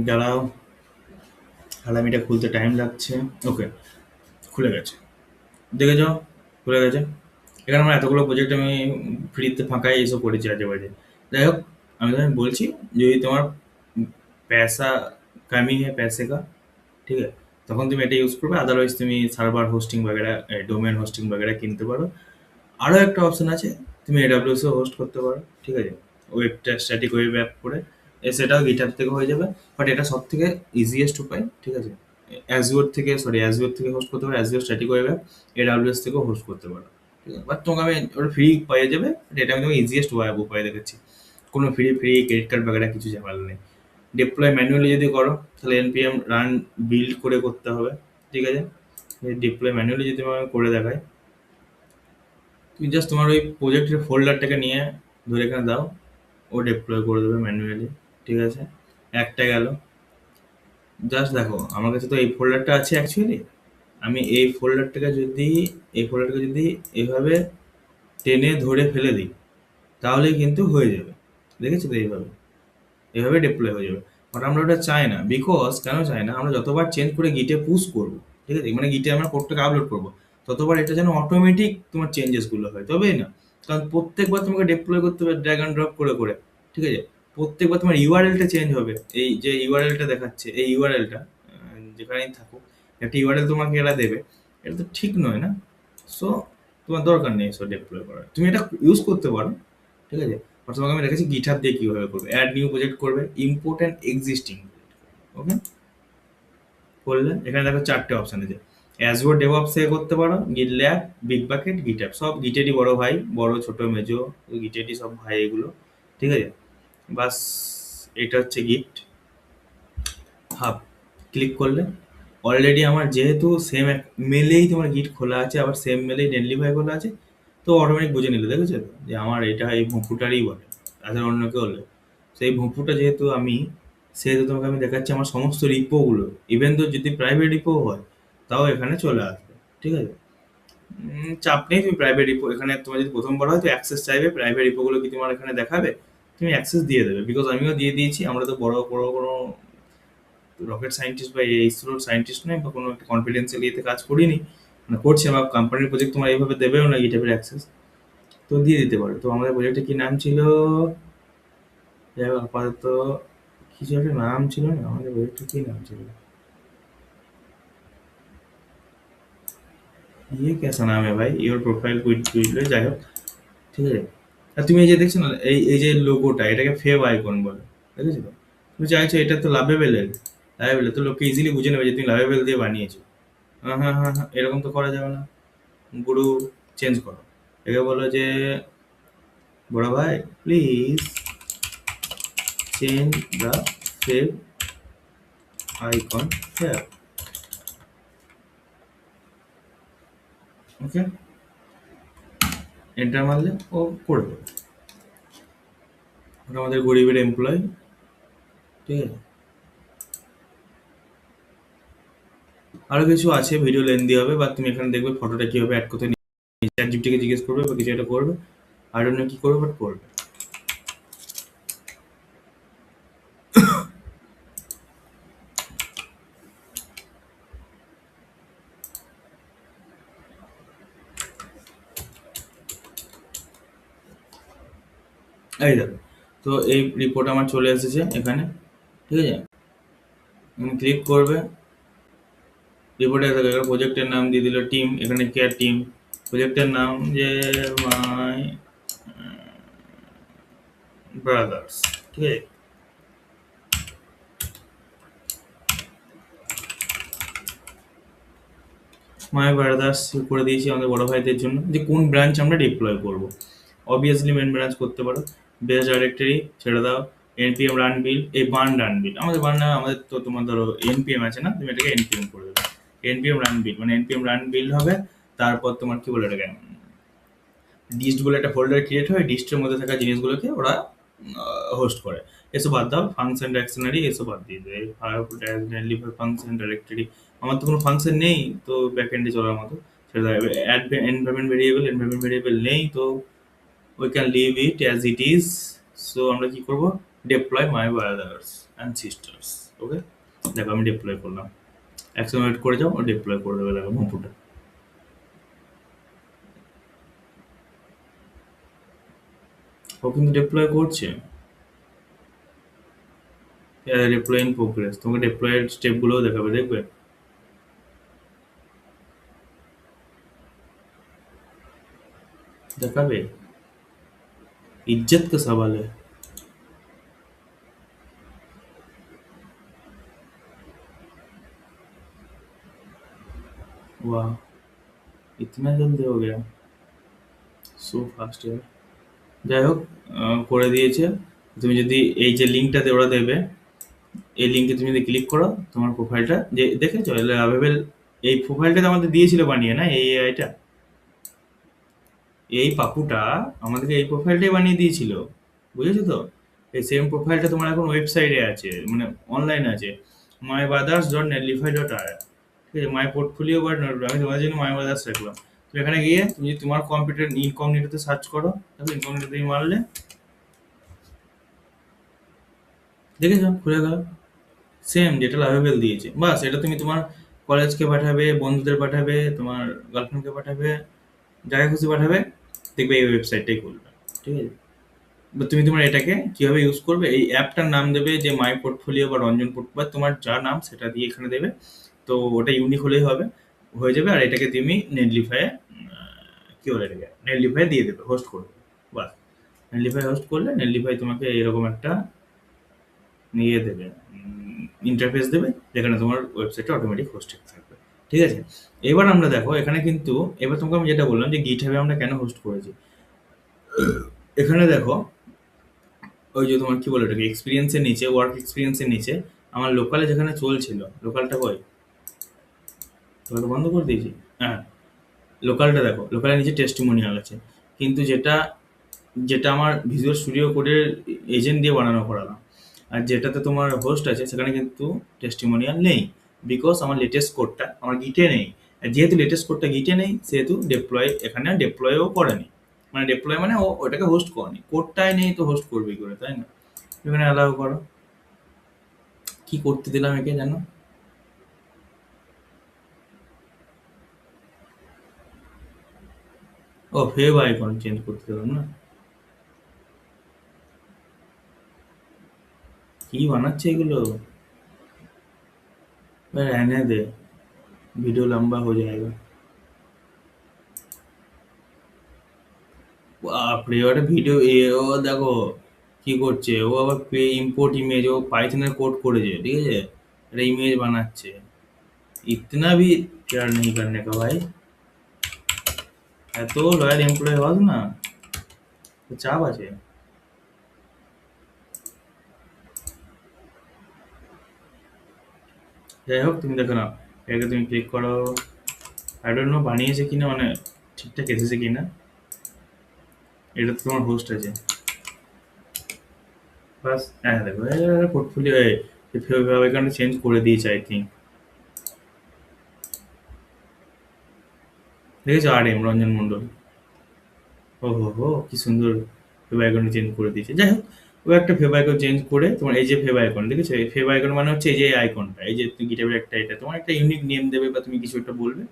দাঁড়াও, হালামিটা খুলতে টাইম লাগছে। ওকে, খুলে গেছে, দেখে যাও, খুলে গেছে। এখানে আমার এতগুলো প্রজেক্ট আমি ফ্রিতে ফাঁকাই এসব করেছি আজে বাজে। যাই হোক, আমি তোমায় বলছি, যদি তোমার पैसा कमी है पैसे का, ঠিক আছে, তখন তুমি এটা ইউজ করবে। আদারওয়াইজ তুমি সার্ভার হোস্টিং বাগেরা, ডোমেন হোস্টিং বাগেরা কিনতে পারো। আরও একটা অপশন আছে, তুমি এডাব্লিউএস হোস্ট করতে পারো। ঠিক আছে, ওয়েবটা স্ট্যাটিক ওয়েব অ্যাপ করে সেটাও গিটার থেকে হয়ে যাবে। বাট এটা সব থেকে ইজিয়েস্ট উপায়, ঠিক আছে? অ্যাজিওর থেকে হোস্ট করতে পারো, Azure static web app, AWS থেকেও হোস্ট করতে পারো। ঠিক আছে, বাট তোমাকে আমি ওটা ফ্রি পেয়ে যাবে, বাট এটা আমি তোমাকে ইজিয়েস্ট উপায় দেখাচ্ছি। কোনো ফ্রি ক্রেডিট কার্ড বাগেরা কিছু ঝামেলা নেই। ডিপ্লয় ম্যানুয়ালি যদি করো তাহলে এনপিএম রান বিল্ড করে করতে হবে, ঠিক আছে? ডিপ্লয় ম্যানুয়ালি যদি তোমাকে করে দেখায়, তুমি জাস্ট তোমার ওই প্রজেক্টের ফোল্ডারটাকে নিয়ে ধরে এখানে দাও, ও ডিপ্লয় করে দেবে ম্যানুয়ালি, ঠিক আছে? একটা গেল। জাস্ট দেখো আমার কাছে তো এই ফোল্ডারটা আছে অ্যাকচুয়ালি। আমি এই ফোল্ডারটাকে যদি এভাবে টেনে ধরে ফেলে দিই, তাহলেই কিন্তু হয়ে যাবে। দেখেছো তো? এভাবে ডিপ্লয় হয়ে যাবে। বাট আমরা ওটা চাই না। বিকজ কেন চাই না? আমরা যতবার চেঞ্জ করে গিটে পুশ করবো, ঠিক আছে, মানে গিটে আমরা কোডটাকে আপলোড করবো, ততবার এটা যেন অটোমেটিক তোমার চেঞ্জেস গুলো হয়, তবেই না। কারণ প্রত্যেকবার তোমাকে ডিপ্লয় করতে হবে ড্র্যাগ অ্যান্ড ড্রপ করে করে, ঠিক আছে? প্রত্যেকবার তোমার ইউআরএলটা চেঞ্জ হবে। এই যে ইউআরএলটা দেখাচ্ছে, এই ইউআরএলটা যেখানেই থাকুক, একটা ইউআরএল তোমাকে এরা দেবে। এটা তো ঠিক নয় না। সো তোমার দরকার নেই এসব ডিপ্লয় করার। তুমি এটা ইউজ করতে পারো, ঠিক আছে? আর তোমাকে আমি দেখাচ্ছি গিটহাব দিয়ে কিভাবে করবে। অ্যাড নিউ প্রজেক্ট করবে, ইম্পোর্ট অ্যান্ড এক্সিস্টিং, ওকে? করলে এখানে দেখো 4টে অপশন আছে। অ্যাজুর ডেভঅপস থেকে করতে পারো, গিটল্যাব, বিগ বাকেট, গিটহাব। সব গিটেরই বড় ভাই, বড় ছোট মেজো, গিটেরই সব ভাই এগুলো, ঠিক আছে? বাস, এটা হচ্ছে গিট হাব। ক্লিক করলে অলরেডি আমার যেহেতু সেম মেলেই তোমার গিট খোলা আছে, আবার সেম মেলেই নেটলিফাই খোলা আছে, তো অটোমেটিক বুঝে নিল, দেখেছো তো? যে আমার এটা এই ভুঁপুটারই বলে, তাদের অন্য কেউ হলে। সেই ভুঁপুটা যেহেতু আমি, সেহেতু তোমাকে আমি দেখাচ্ছি আমার সমস্ত রিপোগুলো। ইভেন তো যদি প্রাইভেট রিপো হয়, তাও এখানে চলে আসবে, ঠিক আছে? চাপ নেই, তুমি প্রাইভেট রিপো এখানে, তোমার যদি প্রথমবার হয় তো অ্যাক্সেস চাইবে, প্রাইভেট রিপোগুলো কি তোমার এখানে দেখাবে, তুমি অ্যাক্সেস দিয়ে দেবে। বিকজ আমিও দিয়ে দিয়েছি। আমরা তো বড় বড় কোনো রকেট সায়েন্টিস্ট বা ইসরোর সায়েন্টিস্ট নয়, বা কোনো একটা কনফিডেন্সিয়াল ইয়েতে কাজ করিনি, মানে করছে, বা কোম্পানির প্রজেক্ট তোমার এইভাবে দেবেও না গিটহাবের অ্যাক্সেস, তো দিয়ে দিতে পারো। তো আমাদের প্রজেক্টের কি নাম ছিল? যাই হোক, আপাতত কিছু একটা নাম ছিল না, আমাদের প্রজেক্টের কি নাম ছিল? ইয়ে কেসা নাম है ভাই, ইওর প্রোফাইল কুইট কুইট, যাই হোক, ঠিক আছে? আর তুমি এই যে দেখছো না, এই যে লোগোটা, এটাকে ফেভ আইকন বলে, দেখেছো তো? তুমি চাইছো এটা তো লাভেবেলের, লাভেবেল তো লোকে ইজিলি বুঝে নেবে যে তুমি লাভেবেল দিয়ে বানিয়েছো। হ্যাঁ হ্যাঁ হ্যাঁ হ্যাঁ, এরকম তো করা যাবে না। গুরু, চেঞ্জ করো। একে বলো যে বড় ভাই please change the save icon here, okay? Enter মারলে ও করে দেবে। ওটা আমাদের গরিবের এমপ্লয়, ঠিক আছে? আরো কিছু আছে, ভিডিও লেন্দি হবে, বা তুমি এখানে দেখবে ফটোটা কিভাবে অ্যাড করতে, চ্যাট জিপিটিকে জিজ্ঞেস করবে বা কিছু একটা করবে। আই ডোন্ট নো কি করবে, বাট করবে। এই দেখো, তো এই রিপোর্ট আমার চলে এসেছে এখানে, ঠিক আছে? তুমি ক্লিক করবে, রিপোর্টে দেখো এখানে প্রজেক্টের নাম দিয়ে দিল টিম, এখানে কেয়ার টিম। প্রজেক্টের নাম যে মাই ব্রাদার্স, ঠিক আছে? মাই ব্রাদার্স করে দিয়েছি আমাদের বড় ভাইদের জন্য, যে কোন ব্রাঞ্চ আমরা ডিপ্লয় করব। অবভিয়াসলি মেন ব্রাঞ্চ করতে পারো, বেস ডাইরেক্টরি ছেড়ে দাও, এনপিএম রান বিল, এই বার্ন রান বিল, আমাদের বার্ন না, আমাদের তো তোমার ধরো এনপিএম আছে না, তুমি এটাকে এনপিএম করে দেবে। এনপিএম রান বিল মানে এনপিএম রান বিল হবে। তারপর তোমার কি বলে এটাকে, ডিস্ট বলে একটা ফোল্ডার ক্রিয়েট হয়, ডিস্টের মধ্যে থাকা জিনিসগুলোকে ওরা হোস্ট করে। এসব বাদ দাও, ফাংশন ডিকশনারি এসব বাদ দিয়ে দেয়, ফাংশন ডাইরেক্টরি। আমার তো কোনো ফাংশন নেই, তো ব্যাক এন্ডে চলার মতো, সেটা অ্যাড এনভায়রনমেন্ট ভেরিয়েবল নেই, তো we can leave it as it is. So আমরা কি করবো? Deploy my brothers and sisters, okay? দেখো আমি ডিপ্লয় করলাম, একশো ওয়েট করে যাও, ও ডিপ্লয় করে দেবে, দেখো ভম্পুটা। ও কিন্তু ডিপ্লয় করছে, ডিপ্লয় ইন প্রোগ্রেস, তোমাকে ডিপ্লয়ের স্টেপগুলোও দেখাবে, দেখবে? দেখাবে, इज्जत का सवाल है। वाह, इतना जल्दी हो गया, সো ফাস্ট ইয়ার। যাই হোক, করে দিয়েছে। তুমি যদি এই যে লিঙ্কটাতে ওরা দেবে, এই লিঙ্কে তুমি যদি ক্লিক করো, তোমার প্রোফাইলটা যে দেখেছো অ্যাভেলেবেল, এই প্রোফাইলটা তো আমাদের দিয়েছিল বানিয়ে, না এই এআইটা, এই পাপুটা আমাদেরকে এই প্রোফাইলটাই বানিয়ে দিয়েছিল, বুঝেছো তো? এই সেম প্রোফাইলটা তোমার এখন ওয়েবসাইটে আছে, মানে অনলাইনে আছে, mybadas.netlify.ir। ঠিক আছে, মাই পোর্টফোলিও বা আমি তোমার জন্য মাই বাদার্স রাখলাম। তো এখানে গিয়ে তুমি যদি তোমার কম্পিউটার ইনকগনিটোতে সার্চ করো, তাহলে ইনকগনিটো তুমি মারলে, দেখেছো খুলে গেল, সেম যেটা লাভেবল দিয়েছে। বাস এটা তুমি তোমার কলেজকে পাঠাবে, বন্ধুদের পাঠাবে, তোমার গার্লফ্রেন্ডকে পাঠাবে, যাকে খুশি পাঠাবে, দেখবে এই ওয়েবসাইটটাই খুলবে। ঠিক আছে, বা তুমি তোমার এটাকে কিভাবে ইউজ করবে, এই অ্যাপটার নাম দেবে যে মাই পোর্টফোলিও বা রঞ্জন পোর্ট, বা তোমার যা নাম সেটা দিয়ে এখানে দেবে। তো ওটা ইউনিক হলেই হবে, হয়ে যাবে। আর এটাকে তুমি নেটলিফায়ে কি বলে, এটাকে নেটলিফায়ে দিয়ে দেবে, হোস্ট করবে। বাস, নেটলিফাই হোস্ট করলে নেটলিফাই তোমাকে এরকম একটা নিয়ে দেবে, ইন্টারফেস দেবে, যেখানে তোমার ওয়েবসাইটটা অটোমেটিক হোস্টেড থাকবে। ঠিক আছে, এবার আমরা দেখো এখানে কিন্তু, এবার তোমাকে আমি যেটা বললাম যে গিটহাবে আমরা কেন হোস্ট করেছি, এখানে দেখো ওই যে তোমার কি বলে ওটাকে এক্সপিরিয়েন্সের নিচে, ওয়ার্ক এক্সপিরিয়েন্সের নিচে আমার লোকালে যেখানে চলছিল, লোকালটা কই, লোকালটা বন্ধ করে দিয়েছি, হ্যাঁ, লোকালটা দেখো, লোকালের নিচে টেস্টিমোনিয়াল আছে, কিন্তু যেটা যেটা আমার ভিজুয়াল স্টুডিও কোডের এজেন্ট দিয়ে বানানো করালাম, আর যেটাতে তোমার হোস্ট আছে সেখানে কিন্তু টেস্টিমোনিয়াল নেই, বিকজ আমার লেটেস্ট কোডটা আমার গিটে নেই। আর যেহেতু লেটেস্ট কোডটা গিটে নেই, সেহেতু ডেপ্লয় এখানে ডেপ্লয়ও করেনি, মানে ডেপ্লয় মানে ও ওটাকে হোস্ট করেনি, কোডটাই নেই তো হোস্ট করবে কি করে, তাই না? এখানে অ্যালাউ করো, কি করতে দিলাম একে জানো, ও ফেভ আইকন চেঞ্জ করতে দিলাম না, কি বানাচ্ছে এগুলো, रहने दे, वीडियो लंबा हो जाएगा। বাপরে, ওটা ভিডিও এ, ও দেখো কি করছে, ও আবার ইম্পোর্ট ইমেজ, ও পাইথনের কোড করেছে, ঠিক আছে, এটা ইমেজ বানাচ্ছে। इतना भी केयर नहीं करने का भाई, এত লয়াল এমপ্লয় হস না, তো চাপ আছে। যাই হোক, তুমি দেখো না, এটাকে তুমি ক্লিক করো, আই ডোন্ট নো বানিয়েছে কিনা, মানে ঠিকঠাক এসেছে কিনা, এটা তো তোমার হোস্ট আছে। বাস, হ্যাঁ দেখো পোর্টফোলিও এখানে চেঞ্জ করে দিয়েছে আই থিঙ্ক, দেখেছো, আর এম রঞ্জন মন্ডল, ও হো হো, কি সুন্দর ফেভ আইকন চেঞ্জ করে দিয়েছে। যাই হোক, ও একটা ফেভ আইকন চেঞ্জ করে তোমার এই যে ফেভ আইকন দেখেছো, এই ফেভ আইকন মানে হচ্ছে এই যে আইকনটা, এই যে তুমি গিটারের একটা, এটা তোমার একটা ইউনিক নেম দেবে, বা তুমি কিছু একটা বলবে,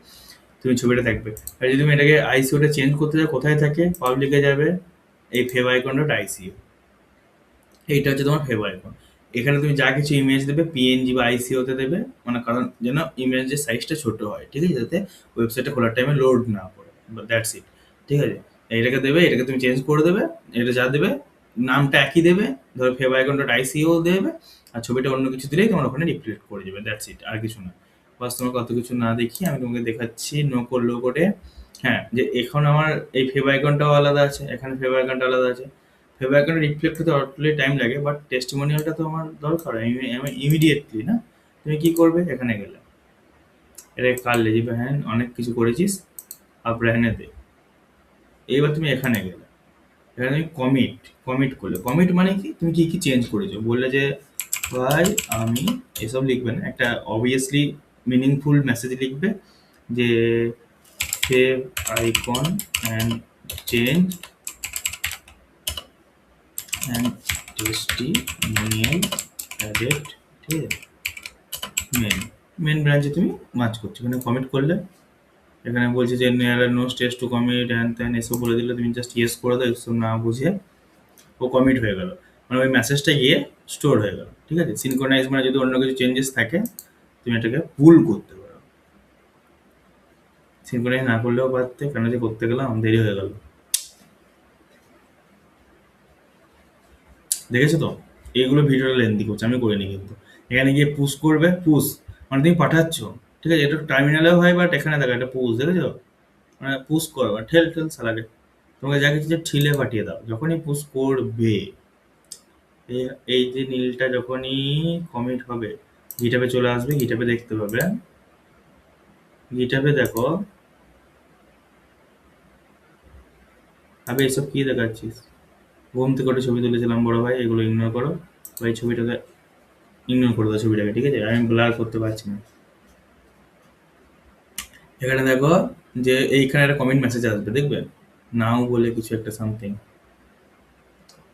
তুমি ছবিটা থাকবে। আর যদি তুমি এটাকে আইসিওটা চেঞ্জ করতে যাও, কোথায় থাকে, পাবলিকে যাবে, এই ফেভ আইকন ডট আইসিও, এইটা হচ্ছে তোমার ফেভ আইকন। এখানে তুমি যা কিছু ইমেজ দেবে পিএনজি বা আইসিওতে দেবে, মানে কারণ যেন ইমেজের সাইজটা ছোট হয়, ঠিক আছে, যাতে ওয়েবসাইটটা খোলার টাইমে লোড না পড়ে, দ্যাটস ইট। ঠিক আছে, এটাকে দেবে, এটাকে তুমি চেঞ্জ করে দেবে, এটা যা দেবে নামটা একই দেবে, ধরো ফেভ আইকন ডট আইসিও দেবে, আর ছবিটা অন্য কিছু দিলেই তোমার ওখানে রিফ্লেক্ট করে যাবে, দ্যাটস ইট, আর কিছু না। বাস, তোমাকে অত কিছু না দেখিয়ে আমি তোমাকে দেখাচ্ছি নো কোড লো কোডে। হ্যাঁ, যে এখন আমার এই ফেভ আইকনটাও আলাদা আছে, এখানে ফেভ আইকনটা আলাদা আছে, ফেভার আইকনটা রিফ্লেক্ট হতে অটলি টাইম লাগে, বাট টেস্টিমোনিয়ালটা তো আমার দরকার, আমি ইমিডিয়েটলি না। তুমি কি করবে, এখানে গেলে এটা কার লেজিবে হ্যাঁ অনেক কিছু করেছিস, আপ রেহনে দে, এইবার তুমি এখানে গেলে, এখানে তুমি কমিট, কমিট করলে, কমিট মানে কি, তুমি কি কি চেঞ্জ করেছো বললে যে ভাই আমি, এসব লিখবে না, একটা অবভিয়াসলি মিনিংফুল মেসেজ লিখবে যে save icon and change and testimonial added, ঠিক আছে, মেন, মেন ব্রাঞ্চে তুমি মার্চ করছো, এখানে কমিট করলে, এখানে বলছে যে নো স্টেজ টু কমিট হ্যান ত্যান এসব বলে দিলে, তুমি জাস্ট ইয়েস করে দাও, এসব না বুঝে, ও কমিট হয়ে গেল, মানে ওই মেসেজটা গিয়ে স্টোর হয়ে গেল। ঠিক আছে, সিনক্রোনাইজ মানে যদি অন্য কিছু চেঞ্জেস থাকে তুমি এটাকে পুল করতে পারো, সিনক্রোনাইজ না করলেও পারতে, কেন যে করতে গেলাম দেরি হয়ে গেল, দেখেছো তো? এইগুলো ভিডিওটা লেন্দি করছে, আমি করিনি কিন্তু। এখানে গিয়ে পুশ করবে, পুশ মানে তুমি পাঠাচ্ছ, ঠিক আছে? এটা টার্মিনালেও হয়, বাট এখানে দেখো এটা পুশ, দেখেছো? মানে পুশ করো, ঠেল ঠেল সালাকে, তোমাকে যা কিছু ঠিলে পাঠিয়ে দাও। যখনই পুশ করবে, এই যে নীলটা যখনই কমিট হবে, গিটাবে চলে আসবে, গিটাবে দেখতে পাবে, গিটাবে দেখো। আবে এসব কি দেখাচ্ছিস? ঘুম থেকে একটা ছবি তুলেছিলাম বড় ভাই, এগুলো ইগনোর করো। বা এই ছবিটাকে ইগনোর করে দাও, ছবিটাকে, ঠিক আছে? আমি ব্লার করতে পারছি না। এখানে দেখো যে এইখানে একটা কমেন্ট মেসেজ আসবে, দেখবে নাও বলে কিছু একটা সামথিং।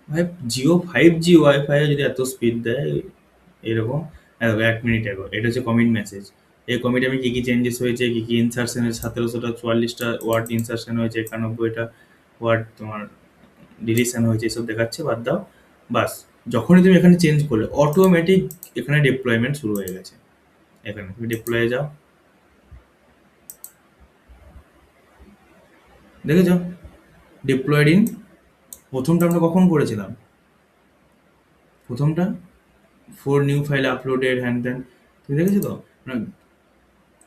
ভাই জিও 5G ওয়াইফাই যদি এত স্পিড দেয় এরকম, দেখো 1 মিনিট আগে এটা হচ্ছে কমিট মেসেজ। এই কমিটে আমি কি কি চেঞ্জেস হয়েছে, কি কি ইনসার্শন হয়েছে, 1744টা ওয়ার্ড ইনসার্শন হয়েছে, 91টা ওয়ার্ড তোমার ডিলিশন হয়েছে, এসব দেখাচ্ছে, বাদ দাও। বাস, যখনই তুমি এখানে চেঞ্জ করলে অটোমেটিক এখানে ডিপ্লয়মেন্ট শুরু হয়ে গেছে। এখানে তুমি ডিপ্লয়ে যাও, দেখেছো? ডিপ্লয়েড ইন, প্রথমটা আমরা কখন করেছিলাম? প্রথমটা 4 নিউ ফাইল আপলোডেড হ্যান ত্যান, তুমি দেখেছো তো?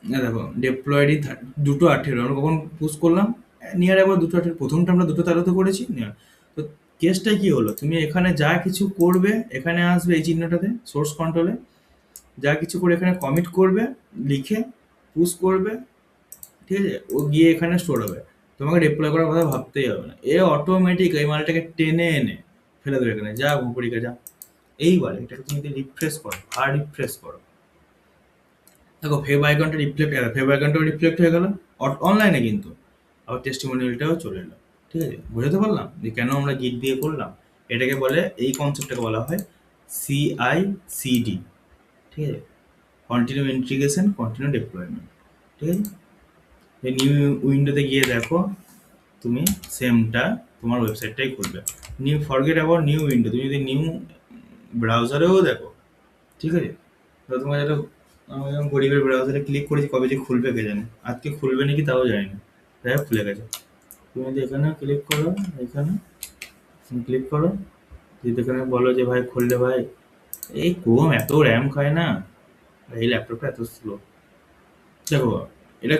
না দেখো ডিপ্লয়েড ইন 2:18 আমরা কখন পুশ করলাম? নিয়ার আবার 2:18, প্রথমটা আমরা 2:13 করেছি নিয়ার। তো কেসটা কি হলো, তুমি এখানে যা কিছু করবে এখানে আসবে এই চিহ্নটাতে সোর্স কন্ট্রোলে, যা কিছু করে এখানে কমিট করবে, লিখে পুশ করবে, ঠিক আছে? ও গিয়ে এখানে স্টোর হবে, তোমাকে ডিপ্লয় করার কথা ভাবতেই হবে না। এ অটোমেটিক এই মালটাকে টেনে এনে ফেলে দেবে এখানে, যা উপরিকা যা। এইবার এটাকে তুমি যদি রিফ্রেশ করো, আর রিফ্রেশ করো, দেখো ফেভ আইকনটা রিফ্লেক্ট হয়ে গেল অনলাইনে, কিন্তু আবার টেস্টিমোনিয়ালটাও চলে এলো। ঠিক আছে? বোঝাতে পারলাম যে কেন আমরা গিট দিয়ে করলাম? এটাকে বলে, এই কনসেপ্টটাকে বলা হয় CI/CD। ঠিক আছে? Continue integration, continue deployment. ঠিক আছে? এই নিউ উইন্ডোতে গিয়ে দেখো, তুমি সেমটা তোমার ওয়েবসাইটটাই খুলবে। ফরগেট অ্যাবাউট নিউ উইন্ডো, তুমি যদি নিউ ব্রাউজারেও দেখো, ঠিক আছে? তো তোমার যেটা, আমি যখন গরিবের ব্রাউজারে ক্লিক করেছি, কবে যে খুলবে কে জানে, আজকে খুলবে নাকি তাও জানি না। যাই হোক, খুলে গেছে। তুমি যদি এখানে ক্লিক করো, এখানে তুমি ক্লিক করো, যদি এখানে বলো যে ভাই খুললে, ভাই এই ক্রোম এত র্যাম খায় না, এই ল্যাপটপটা এত স্লো। দেখো এটা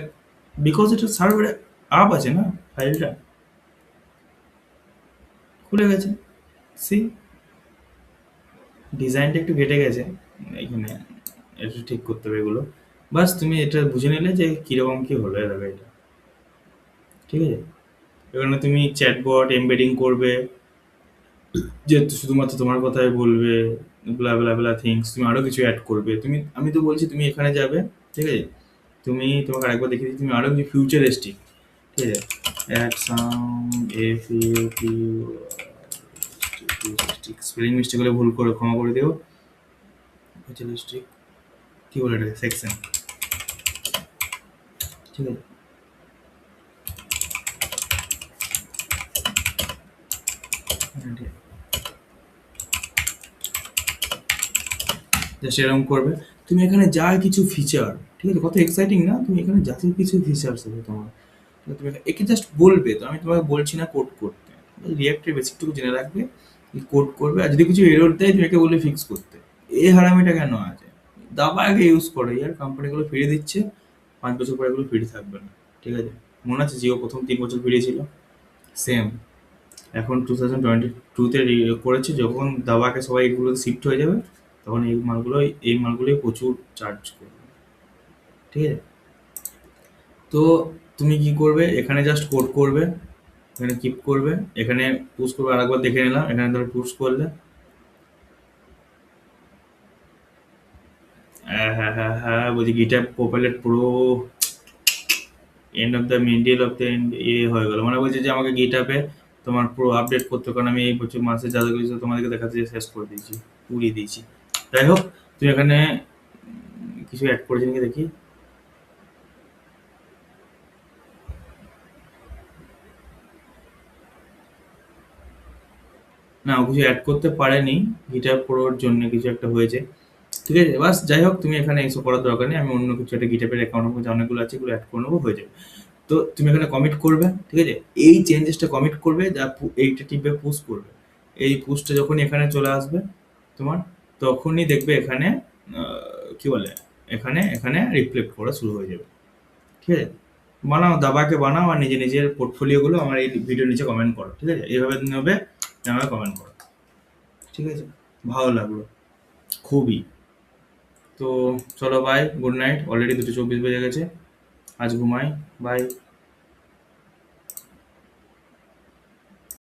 বিকজ এটা সার্ভারে আপ আছে না, ফাইলটা খুলে গেছে। সি, ডিজাইনটা একটু ঘেটে গেছে এখানে, এটা ঠিক করতে হবে এগুলো। বাস তুমি এটা বুঝে নিলে যে কিরকম কি হলো, এভাবে এটা, ঠিক আছে? এখানে তুমি চ্যাটবট এমবেডিং করবে, যে শুধুমাত্র তোমার কথাই বলবে, ব্লা ব্লা ব্লা থিংস, তুমি আরো কিছু অ্যাড করবে। তুমি, আমি তো বলছি তুমি এখানে যাবে, ঠিক আছে? তুমি, তোমাকে আরেকবার দেখিয়ে দিচ্ছি, তুমি আরো কিছু ফিউচারিস্টিক, ঠিক আছে? অ্যাড সাউন্ড স্পেলিং মিস্টেক হলে ভুল করে ক্ষমা করে দিও। ফিউচারিস্টিক কি বলে এটা, সেকশন, ঠিক আছে? জাস্ট এরকম করবে। তুমি এখানে যা কিছু ফিচার, ঠিক আছে, কত এক্সাইটিং না? তুমি এখানে যা কিছু ফিচার্স আছে তোমার, তুমি একে জাস্ট বলবে। তো আমি তোমাকে বলছি না কোড করতে, রিয়াক্টের বেসিকটুকু জেনে রাখবে, কোড করবে। আর যদি কিছু এরর দেয় তুমি একে বলবে ফিক্স করতে। এই হারামিটা কেন আছে? দাবা আগে ইউজ করো ইয়ার, কোম্পানিগুলো ফিরে দিচ্ছে, 5 বছর পরে এগুলো ফিরে থাকবে না। ঠিক আছে? মনে আছে জিও প্রথম 3 বছর ফিরেছিল? সেম এখন 2022-তে করেছে, যখন দাবাকে সবাই এগুলো শিফট হয়ে যাবে, তখন এই মালগুলোই প্রচুর চার্জ করবে। ঠিক আছে? তো তুমি কি করবে, এখানে জাস্ট কোড করবে, এখানে কিপ করবে, এখানে পুশ করবে। আরেকবার দেখে নিলাম, এখানে ধরো পুশ করলে, হ্যাঁ হ্যাঁ হ্যাঁ হ্যাঁ, বলছি guitar copilot pro end of the middle of the end হয়ে গেল। মানে বলছে যে আমাকে গিটাপে তোমার পুরো আপডেট করতে, কারণ আমি এই বছর মাসে যা যা কিছু তোমাদেরকে দেখাতে যে শেষ করে দিয়েছি, উড়িয়ে দিয়েছি। যাই হোক, তুমি এখানে কিছু অ্যাড করেছি নাকি দেখি। না, ও কিছু অ্যাড করতে পারেনি, গিটার প্রোর জন্য কিছু একটা হয়েছে। ঠিক আছে? বাস যাই হোক, তুমি এখানে এসব করার দরকার নেই, আমি অন্য কিছু একটা গিটাপের অ্যাকাউন্টের মধ্যে অনেকগুলো আছে, এগুলো অ্যাড করে নেবো, হয়ে যাবে। তো তুমি এখানে কমিট করবে, ঠিক আছে? এই চেঞ্জেসটা কমিট করবে, যা এইটা টিপে পুশ করবে। এই পুশটা যখনই এখানে চলে আসবে তোমার, তখনই দেখবে এখানে কি বলে, এখানে এখানে রিফ্লেক্ট করা শুরু হয়ে যাবে। ঠিক আছে? বানাও, দাবাকে বানাও আর নিজের পোর্টফোলিওগুলো আমার এই ভিডিওর নিচে কমেন্ট করো। ঠিক আছে? এইভাবে তুমি হবে আমাকে কমেন্ট করো। ঠিক আছে? ভালো লাগলো খুবই। তো চলো বাই, গুড নাইট। অলরেডি 2:24 বেজে গেছে। আজ ঘুমাই। বাই।